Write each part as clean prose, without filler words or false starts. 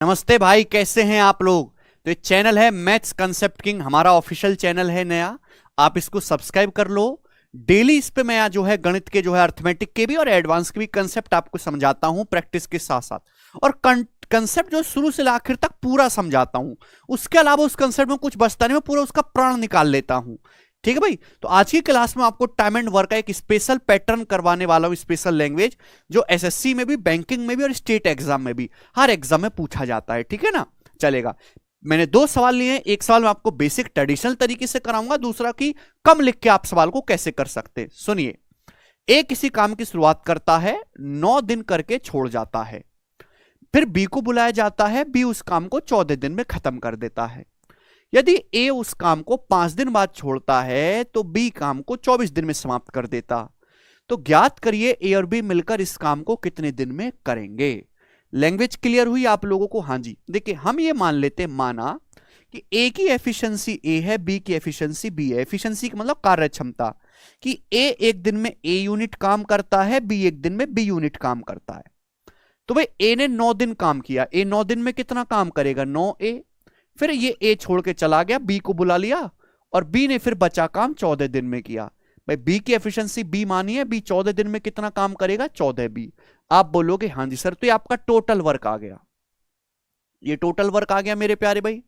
नमस्ते भाई, कैसे हैं आप लोग। तो ये चैनल है मैथ्स कंसेप्ट किंग, हमारा ऑफिशियल चैनल है नया। आप इसको सब्सक्राइब कर लो। डेली इस पे मैं जो है गणित के जो है अर्थमेटिक के भी और एडवांस के भी कंसेप्ट आपको समझाता हूं प्रैक्टिस के साथ साथ। और कंसेप्ट जो शुरू से आखिर तक पूरा समझाता हूं। उसके अलावा उस कंसेप्ट में कुछ बचता नहीं, मैं पूरा उसका प्राण निकाल लेता हूं। ठीक है भाई। तो आज की क्लास में आपको टाइम एंड वर्क का एक स्पेशल पैटर्न करवाने वाला हूं, स्पेशल लैंग्वेज, जो एसएससी में भी, बैंकिंग में भी और स्टेट एग्जाम में भी, हर एग्जाम में पूछा जाता है। ठीक है ना, चलेगा। मैंने दो सवाल लिए हैं। एक सवाल मैं आपको बेसिक ट्रेडिशनल तरीके से कराऊंगा, दूसरा कि कम लिख के आप सवाल को कैसे कर सकते हैं। सुनिए, ए किसी काम की शुरुआत करता है, 9 दिन करके छोड़ जाता है। फिर बी को बुलाया जाता है, बी उस काम को 14 दिन में खत्म कर देता है। यदि ए उस काम को 5 दिन बाद छोड़ता है तो बी काम को 24 दिन में समाप्त कर देता। तो ज्ञात करिए ए और बी मिलकर इस काम को कितने दिन में करेंगे। लैंग्वेज क्लियर हुई आप लोगों को? हाँ जी। देखिए, हम ये मान लेते हैं, माना कि ए की एफिशिएंसी ए है, बी की एफिशिएंसी बी है। एफिशिएंसी का मतलब कार्य क्षमता, कि ए एक दिन में ए यूनिट काम करता है, बी एक दिन में बी यूनिट काम करता है। तो भाई ए ने 9 दिन काम किया, ए 9 दिन में कितना काम करेगा? 9 ए। फिर ये ए छोड़ के चला गया, बी को बुला लिया, और बी ने फिर बचा काम 14 दिन में किया। भाई बी की एफिशिएंसी बी मानी है, बी 14 दिन में कितना काम करेगा? 14 बी। आप बोलोगे हाँ जी सर, तो ये आपका टोटल वर्क आ गया। ये टोटल वर्क आ गया मेरे प्यारे भाई,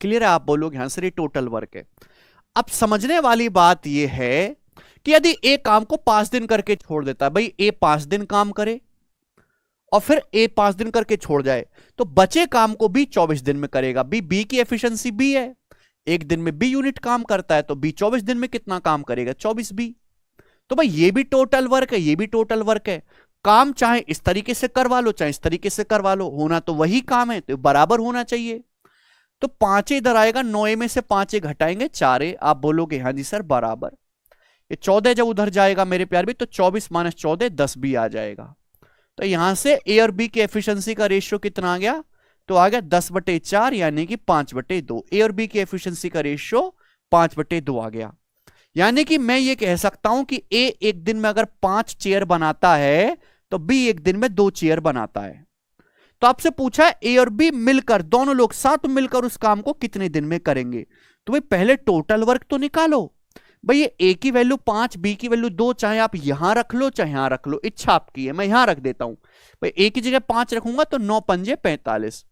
क्लियर है? आप बोलोगे हाँ सर ये टोटल वर्क है। अब समझने वाली बात ये है कि यदि ए काम को 5 दिन करके छोड़ देता है, भाई ए 5 दिन काम करे और फिर ए 5 दिन करके छोड़ जाए, तो बचे काम को बी 24 दिन में करेगा। बी की एफिशिएंसी बी है, एक दिन में बी यूनिट काम करता है, तो बी 24 दिन में कितना काम करेगा? 24 बी। तो भाई ये भी टोटल वर्क है, ये भी टोटल वर्क है। काम चाहे इस तरीके से करवा लो, चाहे इस तरीके से करवा लो, होना तो वही काम है, तो बराबर होना चाहिए। तो 5 इधर आएगा, 9 में से 5 घटाएंगे 4। आप बोलोगे हाँ जी सर बराबर। ये 14 जब उधर जाएगा मेरे प्यार भी, तो 24 - 14 10 भी आ जाएगा। तो यहां से ए और बी की एफिशिएंसी का रेशियो कितना आ गया? तो आ गया 10/4, यानी कि 5/2। ए और बी की एफिशिएंसी का रेशियो 5/2 आ गया। यानी कि मैं ये कह सकता हूं कि ए एक दिन में अगर 5 चेयर बनाता है, तो बी एक दिन में 2 चेयर बनाता है। तो आपसे पूछा है ए और बी मिलकर, दोनों लोग साथ मिलकर उस काम को कितने दिन में करेंगे। तो भाई पहले टोटल वर्क तो निकालो। भाई ये ए की वैल्यू 5, बी की वैल्यू 2, चाहे आप यहां रख लो चाहे यहां रख लो, इच्छा आपकी है। मैं यहां रख देता हूं। भाई ए की जगह 5 रखूंगा तो 9 पंजे 45,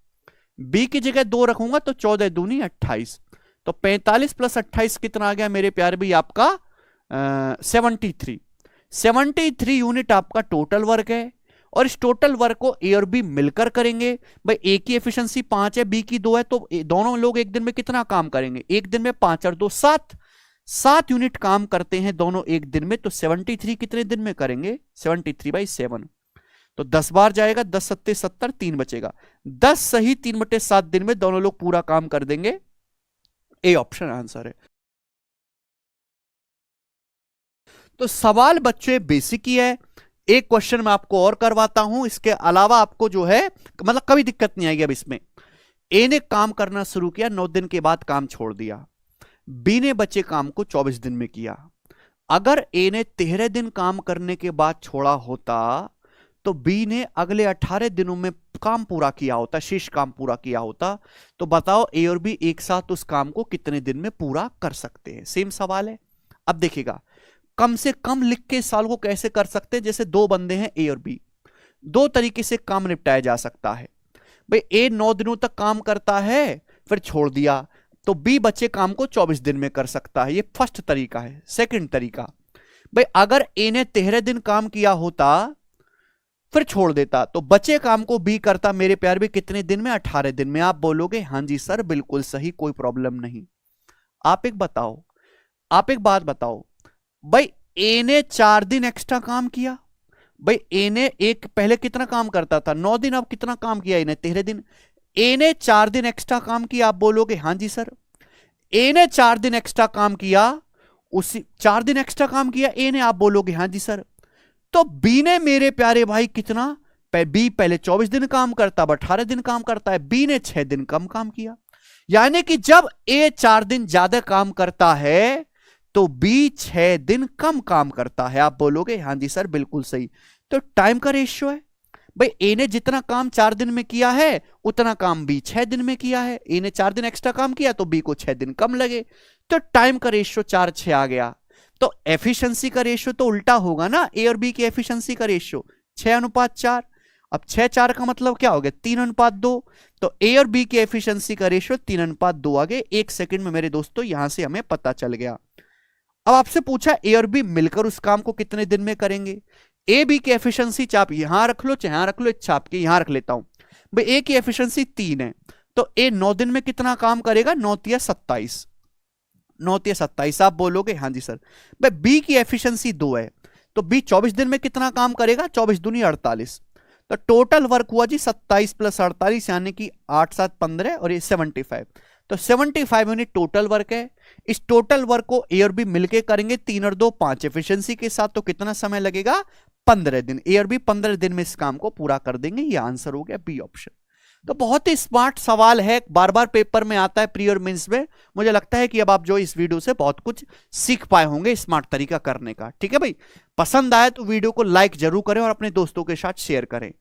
बी की जगह 2 रखूंगा तो 14 दूनी 28। तो 45 + 28 कितना आ गया मेरे प्यारे भाई? आपका 73। 73 यूनिट आपका टोटल वर्क है। और इस टोटल वर्क को ए और बी मिलकर करेंगे। भाई ए की एफिशिएंसी 5 है, बी की 2 है, तो दोनों लोग एक दिन में कितना काम करेंगे? एक दिन में 5 और 2 7, 7 यूनिट काम करते हैं दोनों एक दिन में। तो 73 कितने दिन में करेंगे? 73/7। तो 10 बार जाएगा, 10 सत्ते 70, 3 बचेगा। 10 सही 3/7 दिन में दोनों लोग पूरा काम कर देंगे। ए ऑप्शन आंसर है। तो सवाल बच्चे बेसिक ही है। एक क्वेश्चन मैं आपको और करवाता हूं, इसके अलावा आपको जो है मतलब कभी दिक्कत नहीं आएगी। अब इसमें ए ने काम करना शुरू किया, 9 दिन के बाद काम छोड़ दिया। बी ने बचे काम को 24 दिन में किया। अगर ए ने 13 दिन काम करने के बाद छोड़ा होता, तो बी ने अगले 18 दिनों में काम पूरा किया होता, शेष काम पूरा किया होता। तो बताओ ए और बी एक साथ उस काम को कितने दिन में पूरा कर सकते हैं? सेम सवाल है। अब देखिएगा, कम से कम लिख के साल को कैसे कर सकते हैं। जैसे दो बंदे हैं ए और बी, दो तरीके से काम निपटाया जा सकता है। भाई ए 9 दिनों तक काम करता है, फिर छोड़ दिया, तो बी बचे काम को 24 दिन में कर सकता है। ये फर्स्ट तरीका है। सेकंड तरीका, भाई अगर ए ने 13 दिन काम किया होता फिर छोड़ देता, तो बचे काम को बी करता मेरे प्यार भी कितने दिन में? 18 दिन में। आप बोलोगे हाँ जी सर बिल्कुल सही, कोई प्रॉब्लम नहीं। आप एक बात बताओ, भाई ए ने 4 दिन एक्स्ट्रा काम किया। भाई ए ने एक पहले कितना काम करता था? 9 दिन। अब कितना काम किया इन्हें? 13 दिन। ए ने 4 दिन एक्स्ट्रा काम किया। आप बोलोगे हाँ जी सर। ए ने 4 दिन एक्स्ट्रा काम किया, उसी 4 दिन एक्स्ट्रा काम किया ए ने। आप बोलोगे हाँ जी सर। तो बी ने मेरे प्यारे भाई कितना? बी पहले 24 दिन काम करता, अब 18 दिन काम करता है। बी ने 6 दिन कम काम किया। यानी कि जब ए 4 दिन ज्यादा काम करता है, तो बी 6 दिन कम काम करता है। आप बोलोगे हाँ जी सर बिल्कुल सही। तो टाइम का रेशियो है। भाई ए ने जितना काम 4 दिन में किया है उतना काम बी 6 दिन में किया है। ए ने 4 दिन एक्स्ट्रा काम किया तो बी को 6 दिन कम लगे, तो टाइम का रेशियो 4:6 आ गया। तो एफिशिएंसी का रेशियो तो उल्टा होगा ना, ए और बी की एफिशिएंसी का रेशियो 6:4। अब 6:4 का मतलब क्या हो गया, 3:2। तो ए और बी की एफिशिएंसी का रेशियो 3:2 आ गए। 1 सेकंड में मेरे दोस्तों यहां से हमें पता चल गया। अब आपसे पूछा ए और बी मिलकर उस काम को कितने दिन में करेंगे। ए बी की एफिशिएंसी चाप यहां रख लो चाहे यहां रख लो, छाप के यहां रख लेता हूं। भाई ए की एफिशिएंसी 3 है, तो ए 9 दिन में कितना काम करेगा, 9×3 = 27। 9×3 = 27 आप बोलोगे हाँ जी सर। भाई बी की एफिशिएंसी 2 है, तो बी 24 दिन में कितना काम करेगा, 24 दूनी 48। तो टोटल वर्क हुआ जी 27 + 48 यानी कि 8 7 15 और ये 75। तो 75 यूनिट टोटल वर्क है। इस टोटल वर्क को ए और बी मिलके करेंगे 3 और 2 5 एफिशिएंसी के साथ, तो कितना समय लगेगा, 15 दिन। ए और बी 15 दिन में इस काम को पूरा कर देंगे। ये आंसर हो गया बी ऑप्शन। तो बहुत ही स्मार्ट सवाल है, बार बार पेपर में आता है प्री और मेंस में। मुझे लगता है कि अब आप जो इस वीडियो से बहुत कुछ सीख पाए होंगे स्मार्ट तरीका करने का। ठीक है भाई, पसंद आए तो वीडियो को लाइक जरूर करें और अपने दोस्तों के साथ शेयर करें।